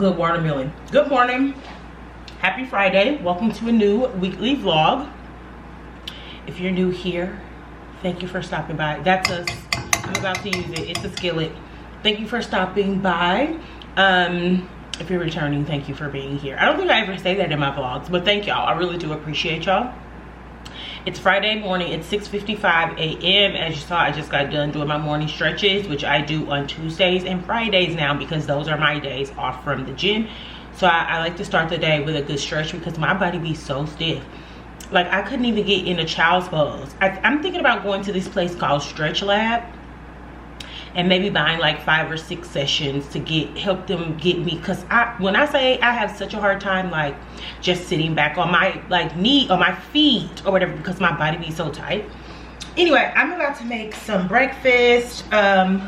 good watermelon. Good morning, happy Friday. Welcome to a new weekly vlog. If you're new here, thank you for stopping by. That's us. I'm about to use it. It's a skillet. Thank you for stopping by. If you're returning, thank you for being here. I don't think I ever say that in my vlogs, but thank y'all. I really do appreciate y'all. It's Friday morning. It's 6:55 a.m. As you saw, I just got done doing my morning stretches, which I do on Tuesdays and Fridays now because those are my days off from the gym. So I like to start the day with a good stretch because my body be so stiff. Like, I couldn't even get in a child's pose. I'm thinking about going to this place called Stretch Lab and maybe buying like 5 or 6 sessions to help them get me, because when I say I have such a hard time like just sitting back on my knee or my feet or whatever because my body be so tight. Anyway, I'm about to make some breakfast. My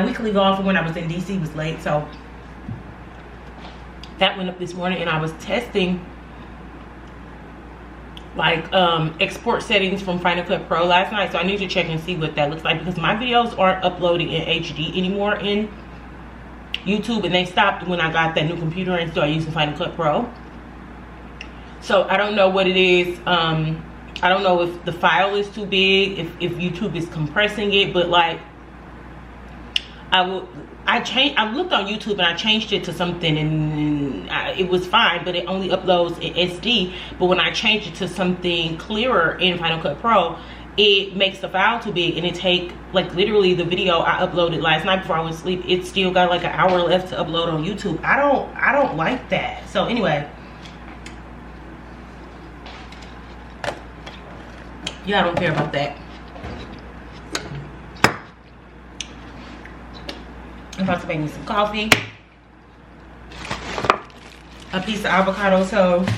weekly vlog from when I was in DC was late, so that went up this morning, and I was testing like export settings from Final Cut Pro last night, so I need to check and see what that looks like because my videos aren't uploading in HD anymore in YouTube, and they stopped when I got that new computer and started using Final Cut Pro. So I don't know what it is. I don't know if the file is too big, if YouTube is compressing it, but like I looked on YouTube and I changed it to something, and it was fine, but it only uploads in SD. But when I changed it to something clearer in Final Cut Pro, it makes the file too big, and it take like literally the video I uploaded last night before I went to sleep, it still got like an hour left to upload on YouTube. I don't like that. So anyway, yeah, I don't care about that. I'm about to make me some coffee, a piece of avocado toast,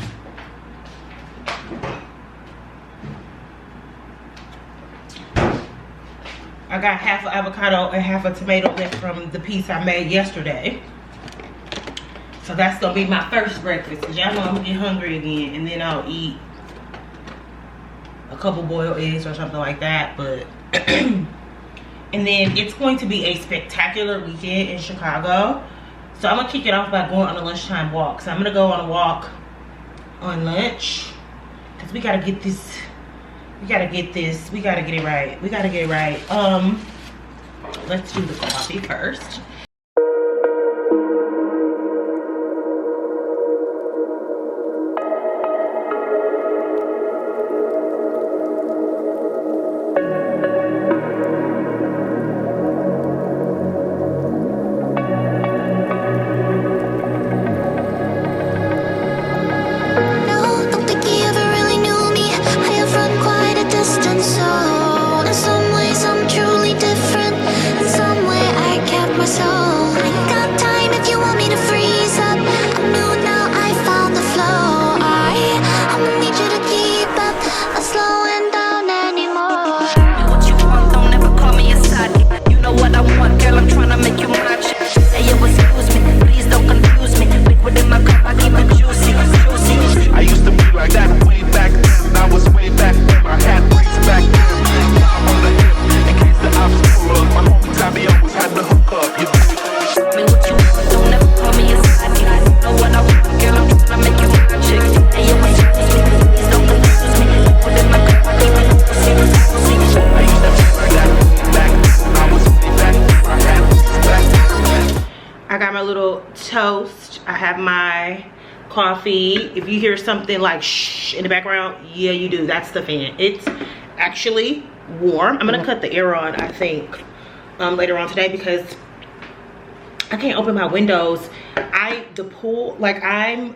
I got half an avocado and half a tomato left from the piece I made yesterday. So that's gonna be my first breakfast, because y'all know I'm gonna get hungry again, and then I'll eat a couple boiled eggs or something like that. But and then it's going to be a spectacular weekend in Chicago. So I'm gonna kick it off by going on a lunchtime walk. So I'm gonna go on a walk on lunch, because we gotta get this, we gotta get it right. Let's do the coffee first. Toast. I have my coffee. If you hear something like shh in the background, yeah, you do. That's the fan. It's actually warm. I'm gonna cut the air on, I think, later on today, because I can't open my windows. The pool, like, I'm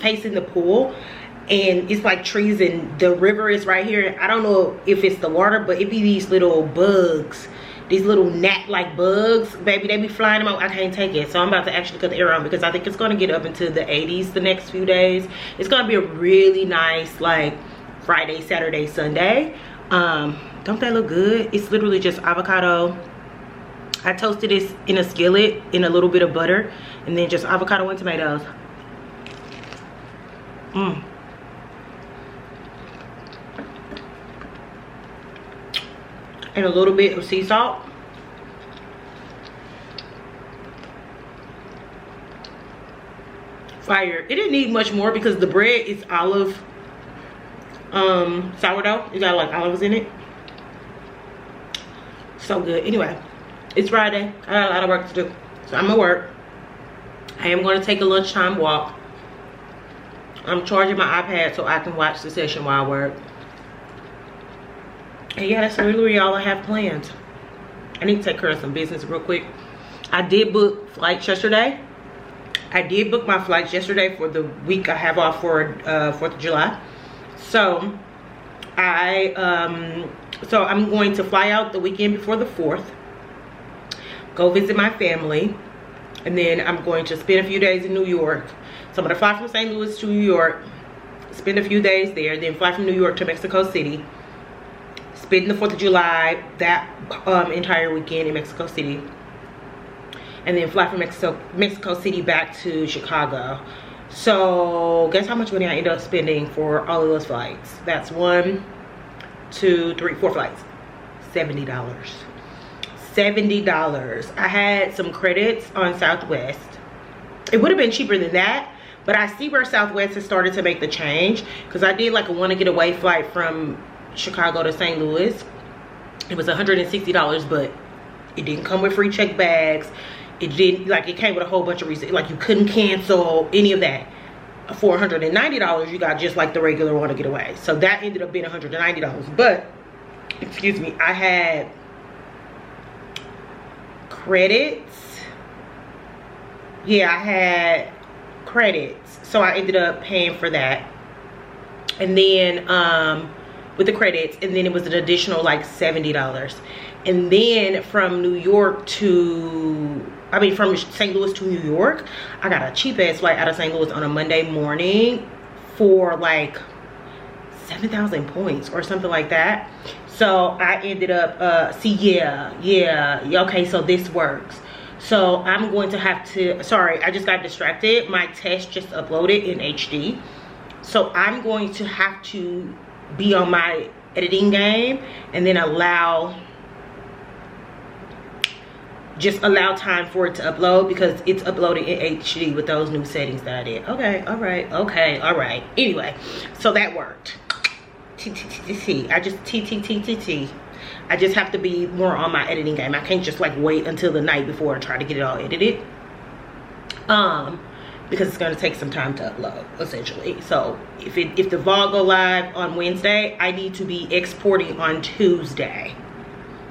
facing the pool, and it's like trees, and the river is right here. I don't know if it's the water, but it be these little bugs, these little gnat-like bugs, baby. They be flying them out. I can't take it. So I'm about to actually cut the air on, because I think it's going to get up into the 80s the next few days. It's going to be a really nice, like, Friday, Saturday, Sunday. Don't that look good? It's literally just avocado. I toasted this in a skillet in a little bit of butter, and then just avocado and tomatoes. And a little bit of sea salt. Fire. It didn't need much more because the bread is olive sourdough. It got like olives in it. So good. Anyway, it's Friday. I got a lot of work to do, so I'm gonna work. I am going to take a lunchtime walk. I'm charging my iPad so I can watch the session while I work. And yeah, that's literally all I have planned. I need to take care of some business real quick. I did book flights yesterday. I did book my flights yesterday for the week I have off for 4th of July. So I'm going to fly out the weekend before the 4th, go visit my family, and then I'm going to spend a few days in New York. So I'm gonna fly from St. Louis to New York, spend a few days there, then fly from New York to Mexico City, spend the 4th of July, that entire weekend in Mexico City, and then fly from Mexico City back to Chicago. So guess how much money I end up spending for all of those flights? That's 1, 2, 3, 4 flights. $70. $70. I had some credits on Southwest. It would have been cheaper than that, but I see where Southwest has started to make the change, because I did like a wanna get away flight from Chicago to St. Louis. It was $160, but it didn't come with free check bags. It didn't, like, it came with a whole bunch of reasons, like you couldn't cancel any of that. For $190, you got just like the regular wanna get away. So that ended up being $190, but excuse me, I had credits. Yeah, I had credits, so I ended up paying for that, and then with the credits, and then it was an additional like $70. And then from from St. Louis to New York, I got a cheap ass flight out of St. Louis on a Monday morning for like 7,000 points or something like that. So I ended up okay, so this works. So I'm going to have to, sorry, I just got distracted. My test just uploaded in HD. So I'm going to have to be on my editing game and then allow time for it to upload, because it's uploaded in HD with those new settings that I did. Okay, all right. Anyway, so that worked. I just have to be more on my editing game. I can't just like wait until the night before and try to get it all edited, because it's going to take some time to upload, essentially. So if the vlog go live on Wednesday, I need to be exporting on Tuesday,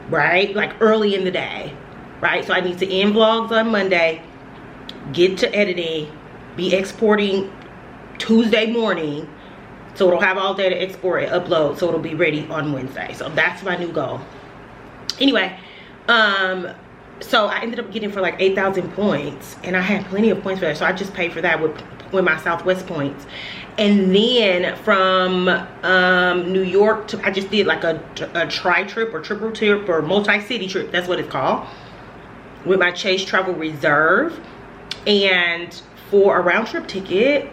right? Like early in the day, right? So I need to end vlogs on Monday, get to editing, be exporting Tuesday morning, so it'll have all day to export and upload, so it'll be ready on Wednesday. So that's my new goal. Anyway, so I ended up getting for like 8,000 points, and I had plenty of points for that, so I just paid for that with my Southwest points. And then from New York to, I just did like a tri-trip or triple trip or multi-city trip, that's what it's called, with my Chase Travel Reserve. And for a round trip ticket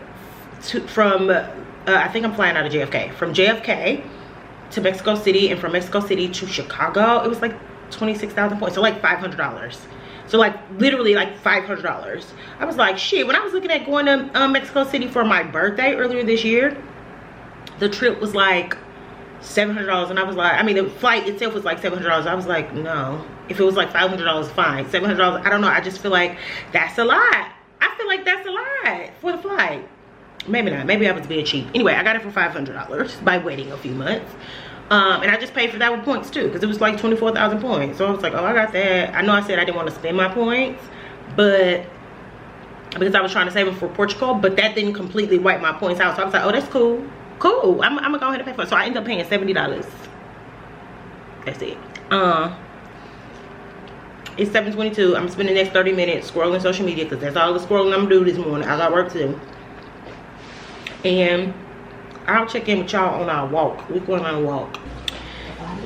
from I think I'm flying out of JFK. From JFK to Mexico City, and from Mexico City to Chicago, it was like 26,000 points, so like $500. So like literally like $500. I was like, shit, when I was looking at going to Mexico City for my birthday earlier this year, the trip was like $700, and I was like, I mean, the flight itself was like $700. I was like, no, if it was like $500, fine. $700, I don't know, I just feel like that's a lot. I feel like that's a lot for the flight. Maybe not, maybe I was being cheap. Anyway, I got it for $500 by waiting a few months. And I just paid for that with points too, because it was like 24,000 points. So I was like, oh, I got that. I know I said I didn't want to spend my points, but because I was trying to save them for Portugal, but that didn't completely wipe my points out. So I was like, oh, that's cool. Cool, I'm gonna go ahead and pay for it. So I ended up paying $70. That's it. It's 7:22. I'm spending the next 30 minutes scrolling social media, because that's all the scrolling I'm gonna do this morning. I got work to do. And I'll check in with y'all on our walk. We're going on a walk.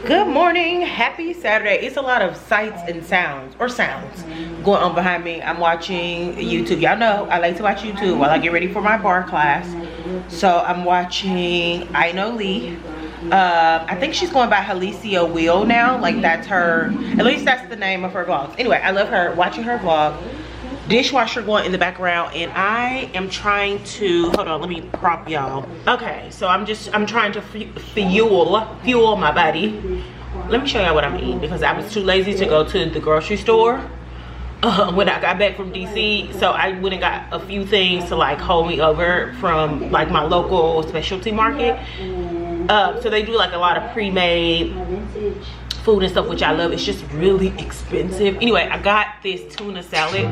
Good morning, happy Saturday. It's a lot of sights and sounds, or sounds, going on behind me. I'm watching YouTube. Y'all know I like to watch YouTube while I get ready for my bar class. So I'm watching Ino Lee. I think she's going by Halicia Will now. Like, that's her, at least that's the name of her vlogs. Anyway, I love her, watching her vlog. dishwasher going in the background, and I am trying to, hold on, let me prop y'all. Okay, so I'm trying to fuel my body. Let me show y'all what I'm eating, because I was too lazy to go to the grocery store when I got back from DC. So I went and got a few things to like hold me over from like my local specialty market. So they do like a lot of pre-made food and stuff, which I love. It's just really expensive. Anyway, I got this tuna salad.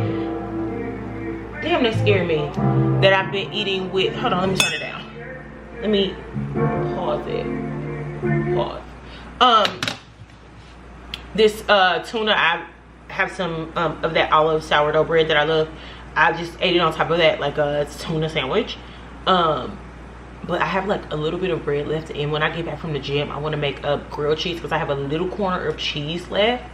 Damn, that scared me. That I've been eating with, hold on, let me turn it down. Let me pause it. Pause. This tuna, I have some of that olive sourdough bread that I love. I just ate it on top of that like a tuna sandwich. But I have like a little bit of bread left, and when I get back from the gym I want to make a grilled cheese, because I have a little corner of cheese left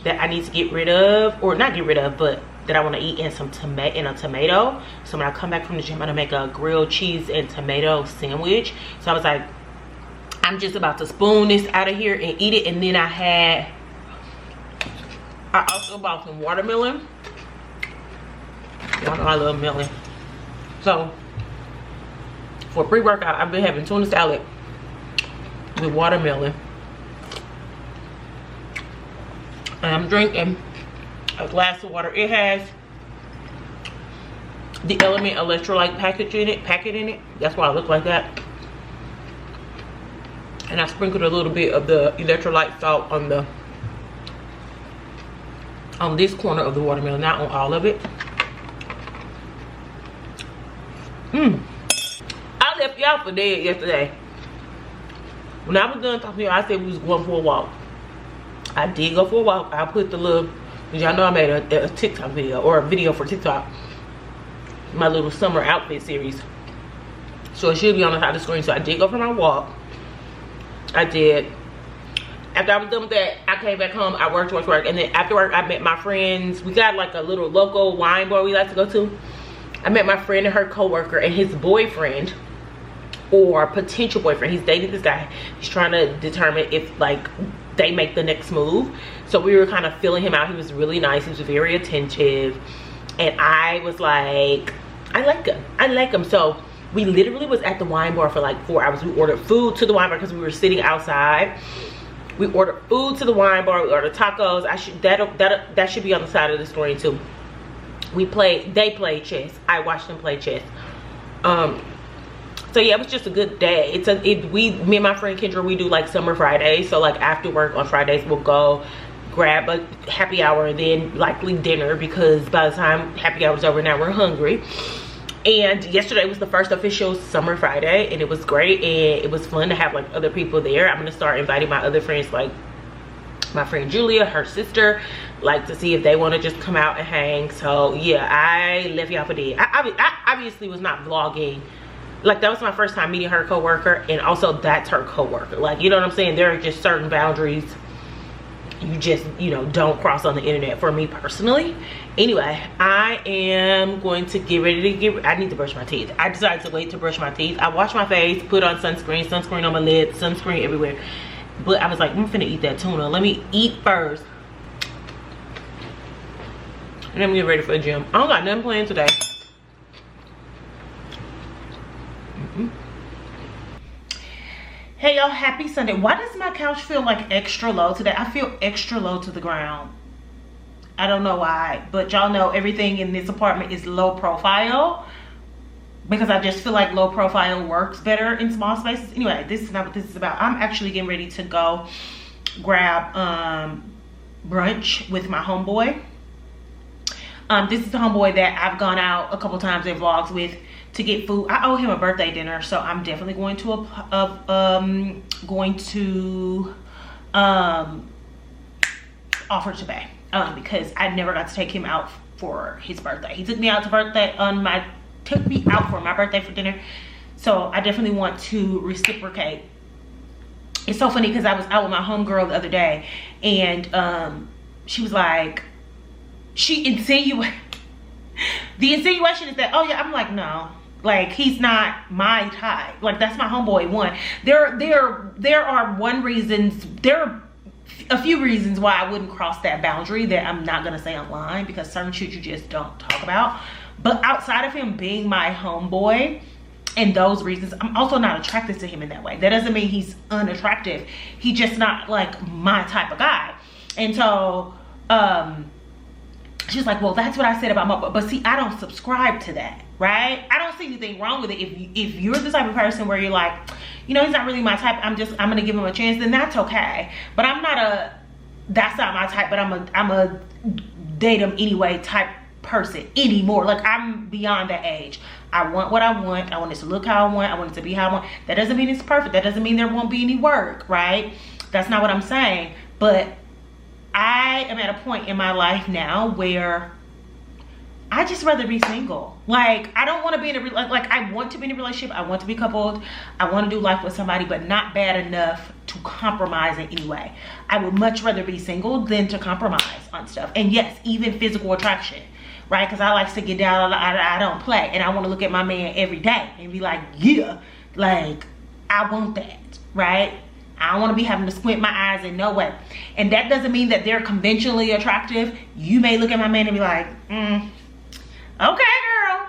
that I need to get rid of, or not get rid of, but that I want to eat in some a tomato. So when I come back from the gym, I'm gonna make a grilled cheese and tomato sandwich. So I was like, I'm just about to spoon this out of here and eat it. And then I also bought some watermelon. Y'all know I love melon. So for pre-workout, I've been having tuna salad with watermelon. And I'm drinking a glass of water. It has the Element electrolyte packet in it. That's why I look like that. And I sprinkled a little bit of the electrolyte salt on this corner of the watermelon, not on all of it. I left y'all for dead yesterday. When I was done talking to y'all, I said we was going for a walk. I did go for a walk. I put the little, y'all know I made a TikTok video, or a video for TikTok, my little summer outfit series. So it should be on the side of the screen. So I did go for my walk. I did. After I was done with that, I came back home. I worked, and then after work, I met my friends. We got like a little local wine bar we like to go to. I met my friend and her coworker and his boyfriend, or potential boyfriend. He's dating this guy. He's trying to determine if like they make the next move. So we were kind of feeling him out. He was really nice. He was very attentive, and I was like, I like him. So we literally was at the wine bar for like 4 hours. We ordered food to the wine bar because we were sitting outside. We ordered food to the wine bar. We ordered tacos. That should be on the side of the screen too. They played chess. I watched them play chess. So yeah, it was just a good day. Me and my friend Kendra, we do like summer Fridays. So like after work on Fridays, we'll go grab a happy hour, and then likely dinner, because by the time happy hour's over, now we're hungry. And yesterday was the first official summer Friday, and it was great, and it was fun to have like other people there. I'm gonna start inviting my other friends, like my friend Julia, her sister, like to see if they want to just come out and hang. So yeah, I left y'all for dead. I obviously was not vlogging. Like that was my first time meeting her coworker, and also that's her coworker. Like, you know what I'm saying? There are just certain boundaries you just, you know, don't cross on the internet for me personally. Anyway, I am going to get ready to I need to brush my teeth. I decided to wait to brush my teeth. I washed my face, put on sunscreen on my lips, sunscreen everywhere. But I was like, I'm finna eat that tuna. Let me eat first, and then we get ready for the gym. I don't got nothing planned today. Hey y'all, happy Sunday. Why does my couch feel like extra low today? I feel extra low to the ground. I don't know why, but y'all know everything in this apartment is low profile, because I just feel like low profile works better in small spaces. Anyway, this is not what this is about. I'm actually getting ready to go grab brunch with my homeboy. This is the homeboy that I've gone out a couple times in vlogs with to get food. I owe him a birthday dinner, so I'm definitely going to offer to pay, because I never got to take him out for his birthday. He took me out for my birthday for dinner, so I definitely want to reciprocate. It's so funny because I was out with my homegirl the other day, and she was like, the insinuation is that, oh yeah, I'm like, no, like he's not my type. Like that's my homeboy one. There are a few reasons why I wouldn't cross that boundary that I'm not gonna say online, because certain shit you just don't talk about. But outside of him being my homeboy and those reasons, I'm also not attracted to him in that way. That doesn't mean he's unattractive. He's just not like my type of guy. And so she's like, well, that's what I said about my, but see, I don't subscribe to that, right? I don't see anything wrong with it. If you're the type of person where you're like, you know, he's not really my type, I'm gonna give him a chance, then that's okay. But I'm not that's not my type, but I'm a date him anyway type person anymore. Like, I'm beyond that age. I want what I want. I want it to look how I want. I want it to be how I want. That doesn't mean it's perfect. That doesn't mean there won't be any work, right? That's not what I'm saying. But I am at a point in my life now where I just rather be single. Like, I don't want to be in a like I want to be in a relationship. I want to be coupled. I want to do life with somebody, but not bad enough to compromise in any way. I would much rather be single than to compromise on stuff. And yes, even physical attraction, right? Because I like to get down. I don't play, and I want to look at my man every day and be like, yeah, like, I want that, right? I don't want to be having to squint my eyes in no way. And that doesn't mean that they're conventionally attractive. You may look at my man and be like, okay, girl.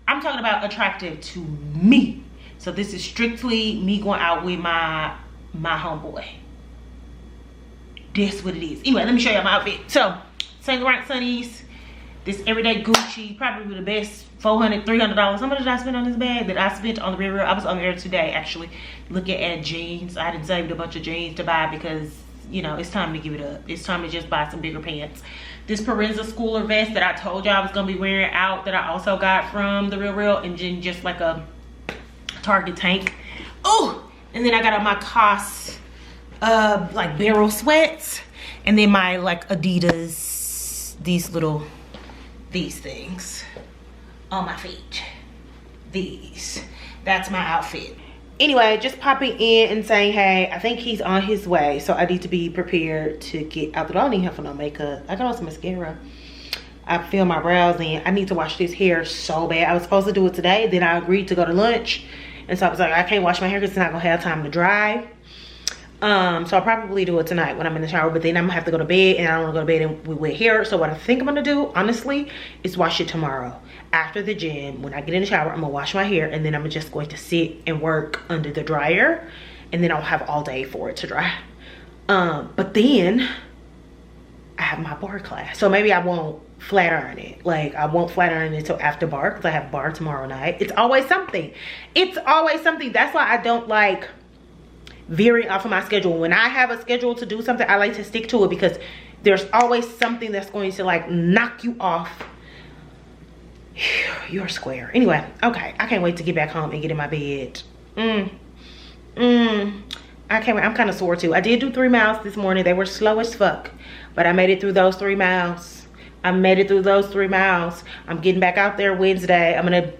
I'm talking about attractive to me. So this is strictly me going out with my homeboy. That's what it is. Anyway, let me show you my outfit. So, Saint Laurent Sunnies. This everyday Gucci, probably the best $400, $300. How much did I spend on this bag? That I spent on the real. I was on there today, actually, looking at jeans. I didn't saved a bunch of jeans to buy because, you know, it's time to give it up. It's time to just buy some bigger pants. This Parenza Schooler vest that I told you I was gonna be wearing out, that I also got from the Real, and then just like a Target tank. Oh, and then I got on my COS like barrel sweats, and then my like Adidas, these things on my feet. That's my outfit. Anyway, just popping in and saying, hey, I think he's on his way, so I need to be prepared to get out the door. I don't need him for no makeup. I got on some mascara. I filled my brows in. I need to wash this hair so bad. I was supposed to do it today, then I agreed to go to lunch, and so I was like, I can't wash my hair because it's not gonna have time to dry. So I'll probably do it tonight when I'm in the shower, but then I'm gonna have to go to bed, and I don't want to go to bed with wet hair. So what I think I'm gonna do, honestly, is wash it tomorrow after the gym. When I get in the shower, I'm gonna wash my hair, and then I'm just going to sit and work under the dryer, and then I'll have all day for it to dry. But then I have my bar class, so maybe I won't flat iron it. Like, I won't flat iron it until after bar, because I have bar tomorrow night. It's always something. It's always something. That's why I don't like veering off of my schedule. When I have a schedule to do something, I like to stick to it, because there's always something that's going to like knock you off your square. Anyway, okay, I can't wait to get back home and get in my bed. I can't wait. I'm kind of sore too. I did do 3 miles this morning. They were slow as fuck, but I made it through those 3 miles. I'm getting back out there Wednesday. I'm gonna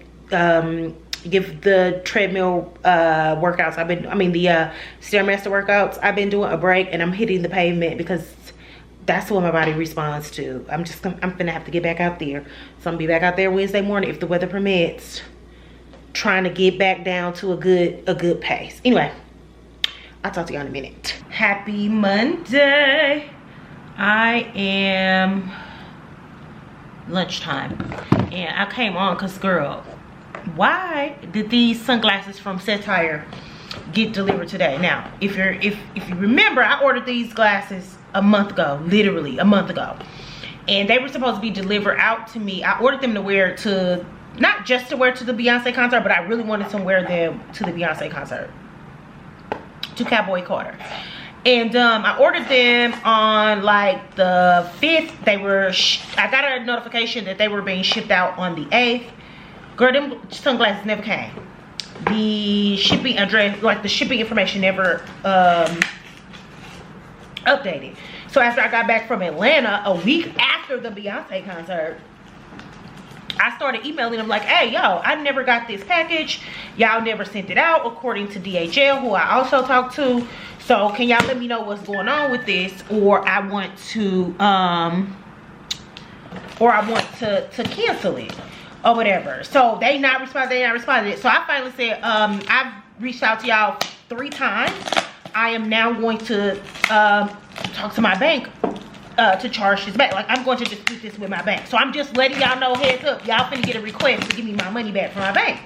give the treadmill workouts the Stairmaster workouts I've been doing a break, and I'm hitting the pavement because that's what my body responds to. I'm gonna have to get back out there. So I'm gonna be back out there Wednesday morning if the weather permits, trying to get back down to a good pace. Anyway, I'll talk to y'all in a minute. Happy Monday. I am lunchtime, and I came on because, girl, why did these sunglasses from Satire get delivered today? Now, if you remember, I ordered these glasses a month ago, literally a month ago, and they were supposed to be delivered out to me. I ordered them to wear to, not just to wear to the Beyonce concert, but I really wanted to wear them to the Beyonce concert, to Cowboy Carter. And I ordered them on like the 5th. I got a notification that they were being shipped out on the 8th. Girl, them sunglasses never came. The shipping address, like the shipping information, never updated. So after I got back from Atlanta, a week after the Beyonce concert, I started emailing them like, hey, yo, I never got this package. Y'all never sent it out, according to DHL, who I also talked to. So can y'all let me know what's going on with this, or I want to cancel it or whatever. So they not responded. So I finally said, I've reached out to y'all 3 times. I am now going to talk to my bank to charge this back. Like, I'm going to dispute this with my bank. So I'm just letting y'all know, heads up, y'all finna get a request to give me my money back from my bank.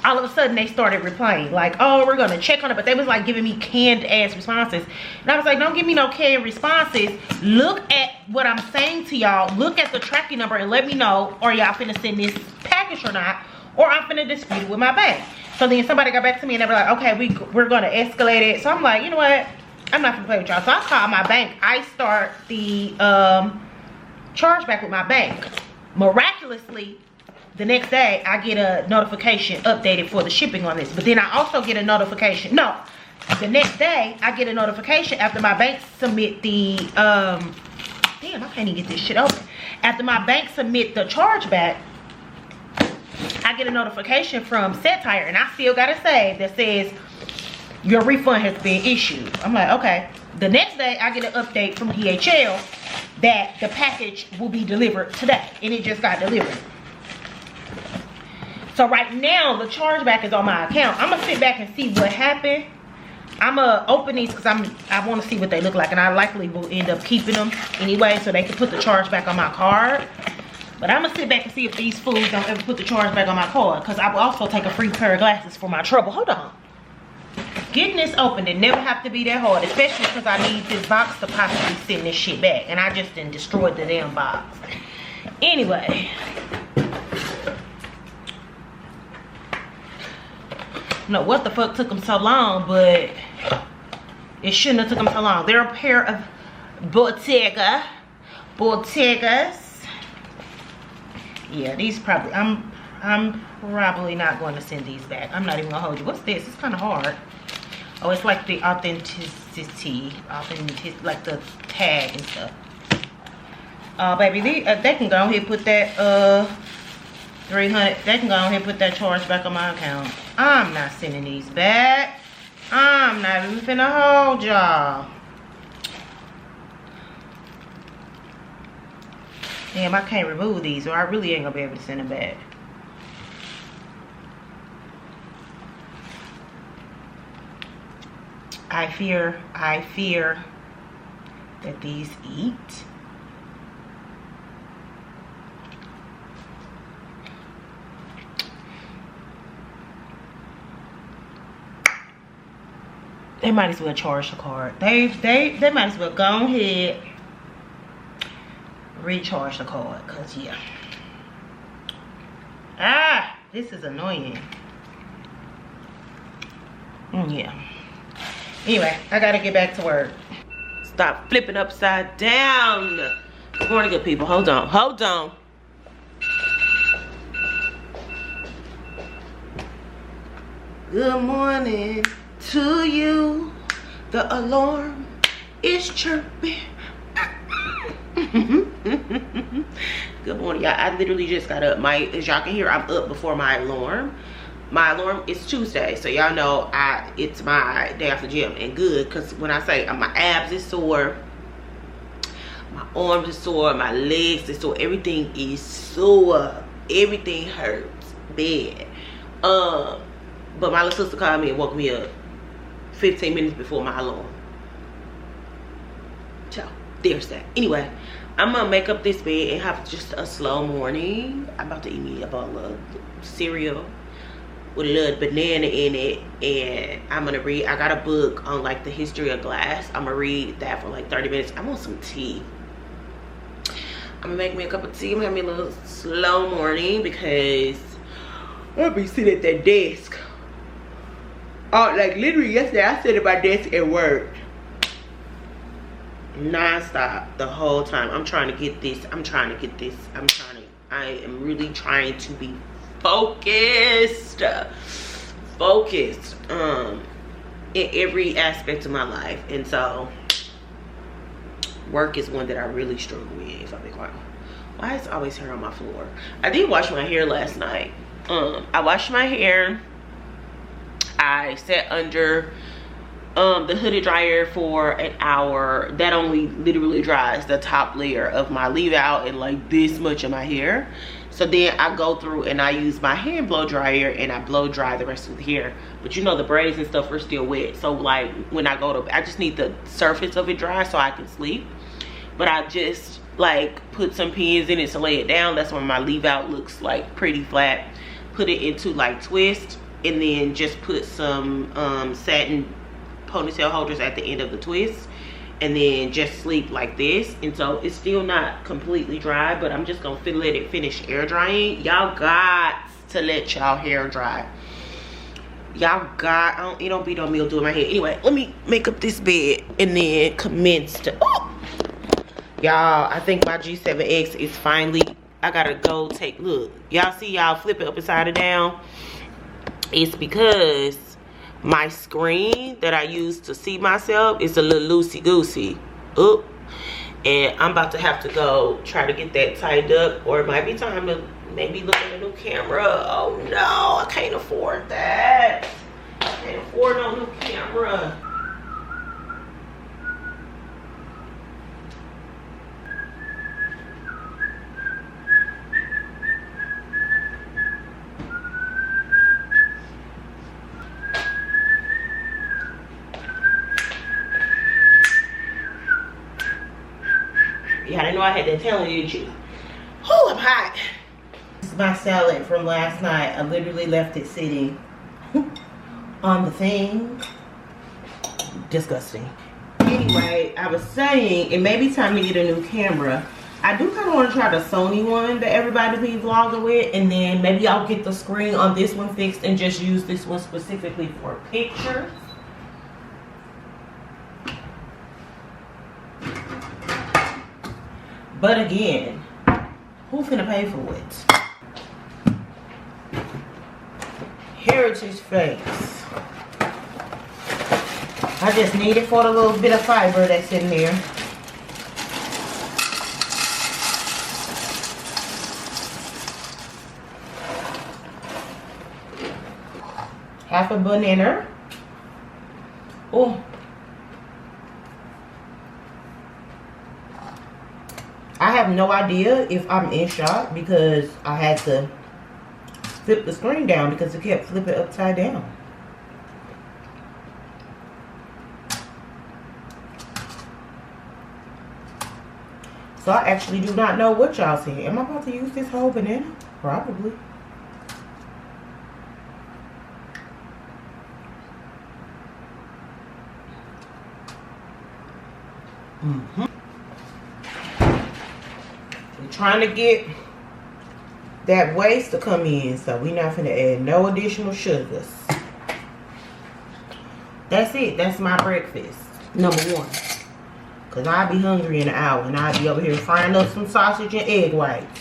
All of a sudden they started replying like, oh, we're gonna check on it, but they was like giving me canned ass responses, and I was like, don't give me no canned responses. Look at what I'm saying to y'all. Look at the tracking number and let me know, are y'all finna send this package or not, or I'm finna dispute it with my bank. So then somebody got back to me and they were like, okay, we're gonna escalate it. So I'm like, you know what, I'm not gonna play with y'all. So I called my bank. I start the chargeback with my bank. Miraculously, the next day I get a notification updated for the shipping on this. But then I also get a notification, no, the next day I get a notification after my bank submit the damn, I can't even get this shit open. After my bank submit the chargeback, I get a notification from Satire, and I still got a save that says your refund has been issued. I'm like, okay. The next day I get an update from DHL that the package will be delivered today, and it just got delivered. So right now the chargeback is on my account. I'm gonna sit back and see what happened. I'm gonna open these because I want to see what they look like, and I likely will end up keeping them anyway so they can put the chargeback on my card. But I'm gonna sit back and see if these fools don't ever put the chargeback on my card, because I will also take a free pair of glasses for my trouble. Hold on. Getting this open, it never have to be that hard, especially because I need this box to possibly send this shit back, and I just done destroyed the damn box. Anyway. No, what the fuck took them so long, but it shouldn't have took them so long. They're a pair of Bottega. Bottegas. Yeah, these probably, I'm probably not going to send these back. I'm not even gonna hold you. What's this? It's kind of hard. Oh, it's like the authenticity, like the tag and stuff. Baby, they can go ahead and put that 300. They can go ahead and put that charge back on my account. I'm not sending these back. I'm not even finna hold y'all. Damn, I can't remove these, or I really ain't gonna be able to send them back. I fear that these eat. They might as well charge the card. They might as well go ahead, recharge the card, cause yeah. Ah, this is annoying. Yeah. Anyway, I gotta get back to work. Stop flipping upside down. Good morning, good people. Hold on, hold on. Good morning to you. The alarm is chirping. Good morning, y'all. I literally just got up. As y'all can hear, I'm up before my alarm. My alarm is Tuesday, so y'all know it's my day after gym, and good, because when I say my abs is sore, my arms is sore, my legs is sore, everything is sore, everything hurts bad. But my little sister called me and woke me up 15 minutes before my alarm. So there's that. Anyway, I'm gonna make up this bed and have just a slow morning. I'm about to eat me a bowl of cereal with a little banana in it, and I'm gonna read. I got a book on like the history of glass. I'm gonna read that for like 30 minutes. I want some tea. I'm gonna make me a cup of tea. I'm gonna have me a little slow morning because I'll be sitting at that desk. Oh, like literally yesterday I sat at my desk and worked non-stop the whole time. I'm trying to get this. I am really trying to be focused in every aspect of my life, and so work is one that I really struggle with, if I'm being quiet. Why is always hair on my floor? I did wash my hair last night. I washed my hair. I sat under the hooded dryer for an hour. That only literally dries the top layer of my leave out and like this much of my hair. So then I go through and I use my hand blow dryer and I blow dry the rest of the hair. But you know, the braids and stuff are still wet. So like when I go to, I just need the surface of it dry so I can sleep. But I just like put some pins in it to lay it down. That's when my leave out looks like pretty flat. Put it into like twist and then just put some satin ponytail holders at the end of the twist. And then just sleep like this. And so it's still not completely dry, but I'm just gonna let it finish air drying. Y'all got to let y'all hair dry. Y'all got, it don't be no mildew in my hair. Anyway, let me make up this bed and then commence to, y'all, I think my G7X is finally, I gotta go take, look. Y'all see y'all flip it up and side down? It's because my screen that I use to see myself is a little loosey-goosey. Oop. And I'm about to have to go try to get that tied up, or it might be time to maybe look at a new camera. Oh no, I can't afford that. I can't afford no new camera. Yeah, I didn't know I had that talent in you. Oh, I'm hot. This is my salad from last night. I literally left it sitting on the thing. Disgusting. Anyway, I was saying it may be time to get a new camera. I do kind of want to try the Sony one that everybody be vlogging with, and then maybe I'll get the screen on this one fixed and just use this one specifically for pictures. But again, who finna pay for it? Heritage face. I just need it for the little bit of fiber that's in there. Half a banana. Oh. I have no idea if I'm in shot because I had to flip the screen down because it kept flipping upside down. So I actually do not know what y'all saying. Am I about to use this whole banana? Probably. Trying to get that waste to come in, so we not finna add no additional sugars. That's it. That's my breakfast number one, because I'll be hungry in an hour and I'll be over here frying up some sausage and egg whites,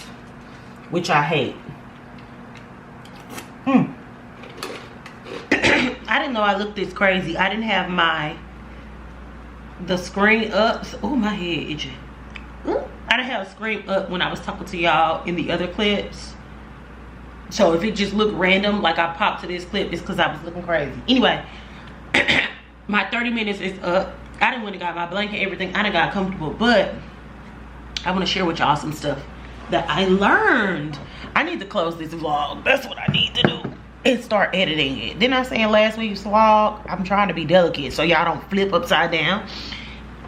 which I hate. I didn't know I looked this crazy. I didn't have the screen up. So, oh, my head itching. I didn't have a screen up when I was talking to y'all in the other clips. So if it just looked random, like I popped to this clip, it's because I was looking crazy. Anyway, my 30 minutes is up. I done went and got my blanket, everything. I done got comfortable, but I want to share with y'all some stuff that I learned. I need to close this vlog. That's what I need to do. And start editing it. Didn't I say in last week's vlog, I'm trying to be delicate so y'all don't flip upside down,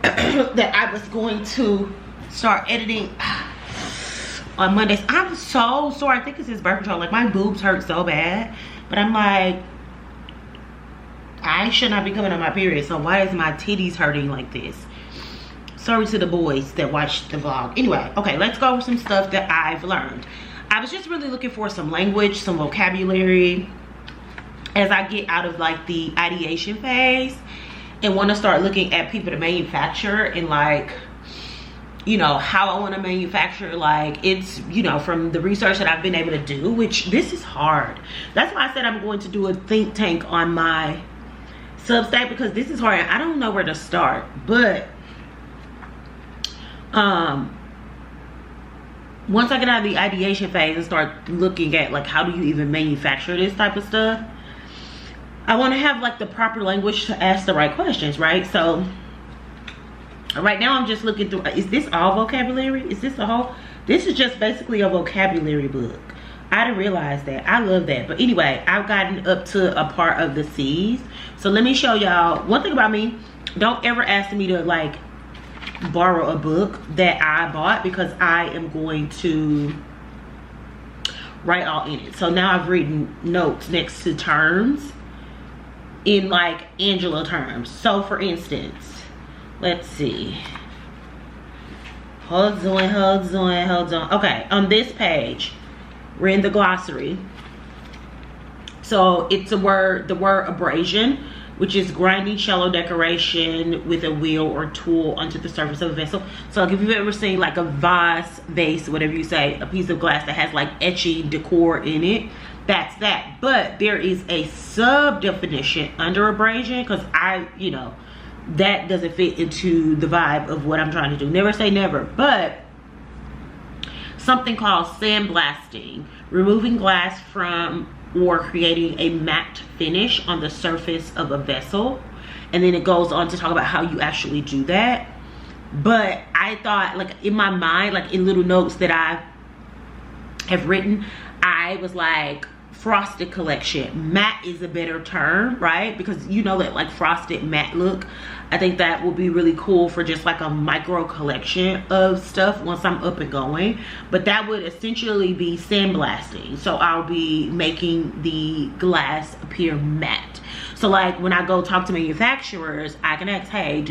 that I was going to start editing on Mondays. I'm so sore. I think it's his birth control. Like, my boobs hurt so bad, but I'm like, I should not be coming on my period, so why is my titties hurting like this? Sorry to the boys that watched the vlog. Anyway, okay, let's go over some stuff that I've learned. I was just really looking for some language, some vocabulary as I get out of like the ideation phase and want to start looking at people to manufacture and like, you know, how I want to manufacture. Like, it's, you know, from the research that I've been able to do, which this is hard. That's why I said I'm going to do a think tank on my Substack, because this is hard. I don't know where to start, but once I get out of the ideation phase and start looking at like, how do you even manufacture this type of stuff, I want to have like the proper language to ask the right questions, right? So right now I'm just looking through, is this all vocabulary? Is this a whole, this is just basically a vocabulary book. I didn't realize that. I love that. But anyway, I've gotten up to a part of the C's. So let me show y'all one thing about me. Don't ever ask me to like borrow a book that I bought, because I am going to write all in it. So now I've written notes next to terms in like Angela terms. So for instance, let's see. Hold on. Okay, on this page, we're in the glossary. So it's the word abrasion, which is grinding shallow decoration with a wheel or tool onto the surface of a vessel. So like if you've ever seen like a vase, whatever you say, a piece of glass that has like etching decor in it, that's that. But there is a sub definition under abrasion, because that doesn't fit into the vibe of what I'm trying to do. Never say never, but something called sandblasting, removing glass from or creating a matte finish on the surface of a vessel. And then it goes on to talk about how you actually do that. But I thought, like in my mind, like in little notes that I have written, I was like, frosted collection. Matte is a better term, right? Because you know that like frosted matte look, I think that will be really cool for just like a micro collection of stuff once I'm up and going. But that would essentially be sandblasting. So I'll be making the glass appear matte. So like when I go talk to manufacturers, I can ask, hey,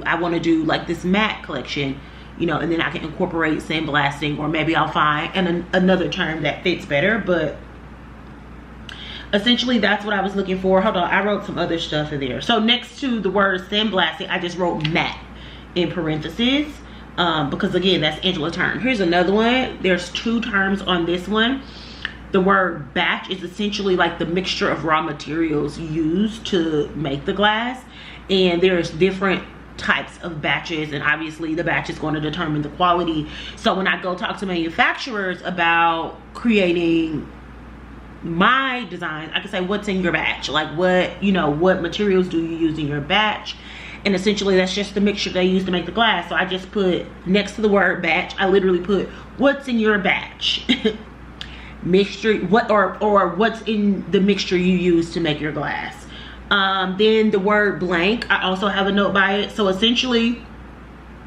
I want to do like this matte collection, and then I can incorporate sandblasting, or maybe I'll find another term that fits better. But essentially that's what I was looking for. Hold on, I wrote some other stuff in there. So next to the word sandblasting, I just wrote matte in parentheses, because again, that's Angela term. Here's another one. There's two terms on this one. The word batch is essentially like the mixture of raw materials used to make the glass, and there's different types of batches, and obviously the batch is going to determine the quality. So when I go talk to manufacturers about creating my designs, I can say, what's in your batch? Like what materials do you use in your batch? And essentially that's just the mixture they use to make the glass. So I just put next to the word batch, I literally put what's in your batch. Mixture, or what's in the mixture you use to make your glass. Then the word blank, I also have a note by it. So essentially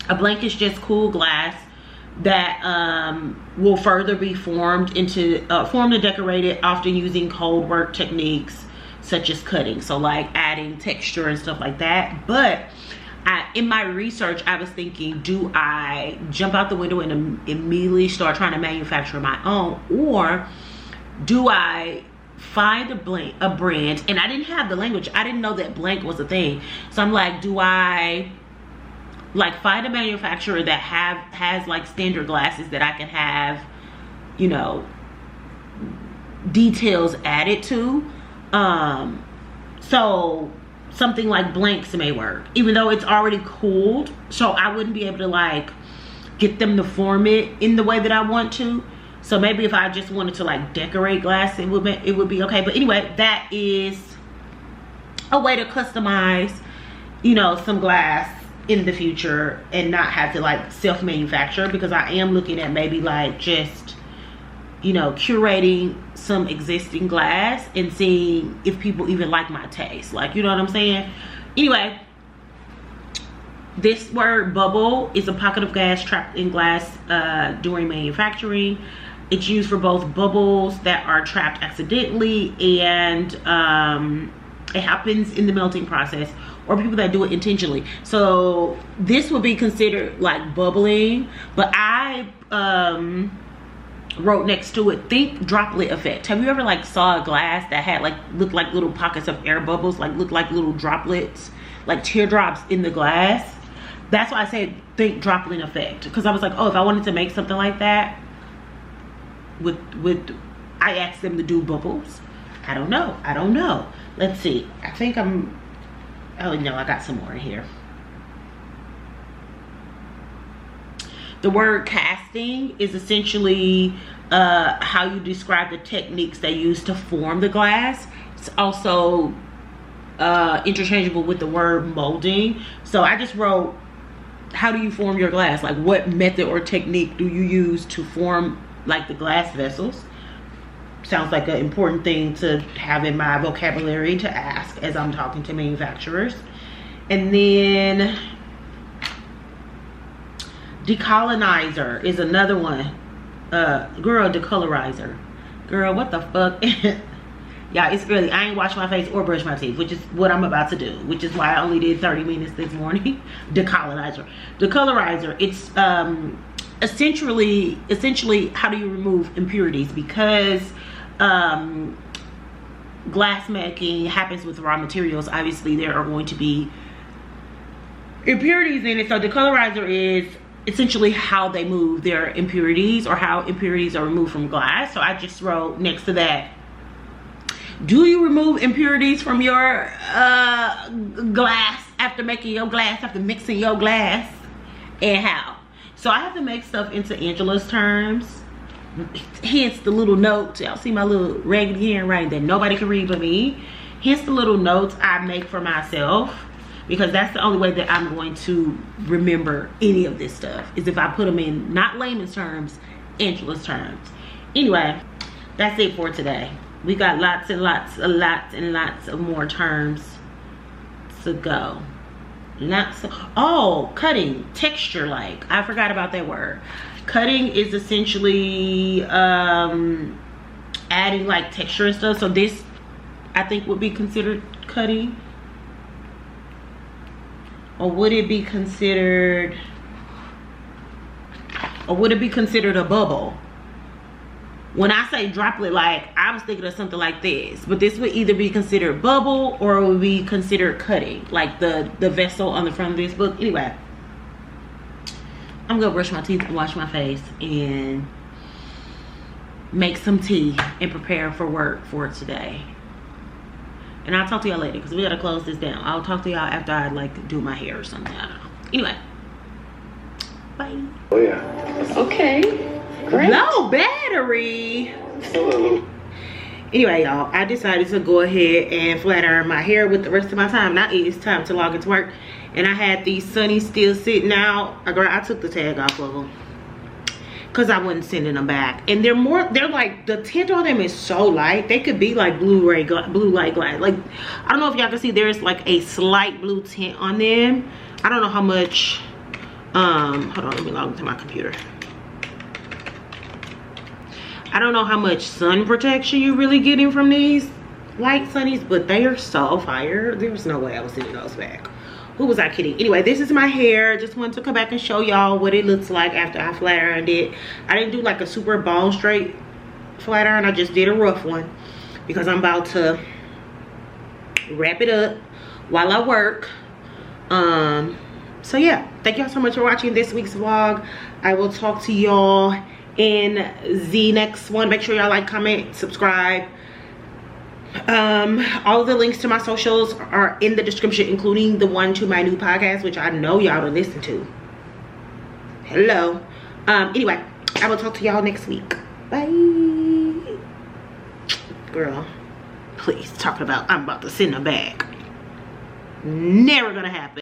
a blank is just cool glass that will further be formed and decorated, often using cold work techniques such as cutting. So like adding texture and stuff like that. But in my research, I was thinking, do I jump out the window and immediately start trying to manufacture my own, or do I find a brand? And I didn't have the language. I didn't know that blank was a thing. So I'm like, do I like find a manufacturer that has like standard glasses that I can have, details added to? So something like blanks may work, even though it's already cooled. So I wouldn't be able to like get them to form it in the way that I want to. So maybe if I just wanted to like decorate glass, it would be okay. But anyway, that is a way to customize, some glass in the future and not have to like self-manufacture, because I am looking at maybe like just curating some existing glass and seeing if people even like my taste, like, what I'm saying. Anyway, this word bubble is a pocket of gas trapped in glass during manufacturing. It's used for both bubbles that are trapped accidentally and it happens in the melting process, or people that do it intentionally. So this would be considered like bubbling, but I wrote next to it, think droplet effect. Have you ever like saw a glass that had like looked like little pockets of air bubbles, like looked like little droplets, like teardrops in the glass? That's why I said think droplet effect, because I was like, oh, if I wanted to make something like that, I asked them to do bubbles. I don't know. Let's see. I think oh no, I got some more in here. The word casting is essentially how you describe the techniques they use to form the glass. it's also interchangeable with the word molding. So I just wrote, how do you form your glass? Like, what method or technique do you use to form like the glass vessels? Sounds like an important thing to have in my vocabulary to ask as I'm talking to manufacturers. And then decolonizer is another one. Girl, decolorizer. Girl, what the fuck? Yeah, it's early. I ain't washed my face or brushed my teeth, which is what I'm about to do, which is why I only did 30 minutes this morning. Decolonizer. Decolorizer, it's essentially how do you remove impurities? Because glass making happens with raw materials. Obviously, there are going to be impurities in it. So decolorizer is essentially how they move their impurities, or how impurities are removed from glass. So I just wrote next to that, do you remove impurities from your glass after making your glass, after mixing your glass, and how? So I have to make stuff into Angela's terms, hence the little notes. Y'all see my little raggedy handwriting that nobody can read but me. Hence the little notes I make for myself, because that's the only way that I'm going to remember any of this stuff, is if I put them in not layman's terms, Angela's terms. Anyway, that's it for today. We got lots and lots of more terms to go. Oh, cutting, texture, like I forgot about that word. Cutting is essentially adding like texture and stuff. So this, I think, would be considered cutting. Or would it be considered a bubble? When I say droplet, like I was thinking of something like this, but this would either be considered bubble or it would be considered cutting, like the vessel on the front of this book. Anyway, I'm gonna brush my teeth and wash my face and make some tea and prepare for work for today. And I'll talk to y'all later, because we gotta close this down. I'll talk to y'all after I like do my hair or something. I don't know. Anyway, bye. Oh yeah. Okay. Great. Low battery. Anyway, y'all, I decided to go ahead and flat iron my hair with the rest of my time. Now it's time to log into work, and I had these Sunnies still sitting out. I took the tag off of them because I wasn't sending them back. And they're like, the tint on them is so light. They could be like blue light glass. Like, I don't know if y'all can see, there's like a slight blue tint on them. I don't know how much. Hold on, let me log into my computer. I don't know how much sun protection you're really getting from these light Sunnies, but they are so fire. There's no way I was sending those back. Who was I kidding? Anyway, this is my hair. Just wanted to come back and show y'all what it looks like after I flat ironed it. I didn't do like a super bone straight flat iron. I just did a rough one because I'm about to wrap it up while I work. So yeah, thank y'all so much for watching this week's vlog. I will talk to y'all in the next one. Make sure y'all like, comment, subscribe. All of the links to my socials are in the description, including the one to my new podcast, which I know y'all don't listen to. Hello. Anyway, I will talk to y'all next week. Bye. Girl, please, talking about I'm about to send them back. Never gonna happen.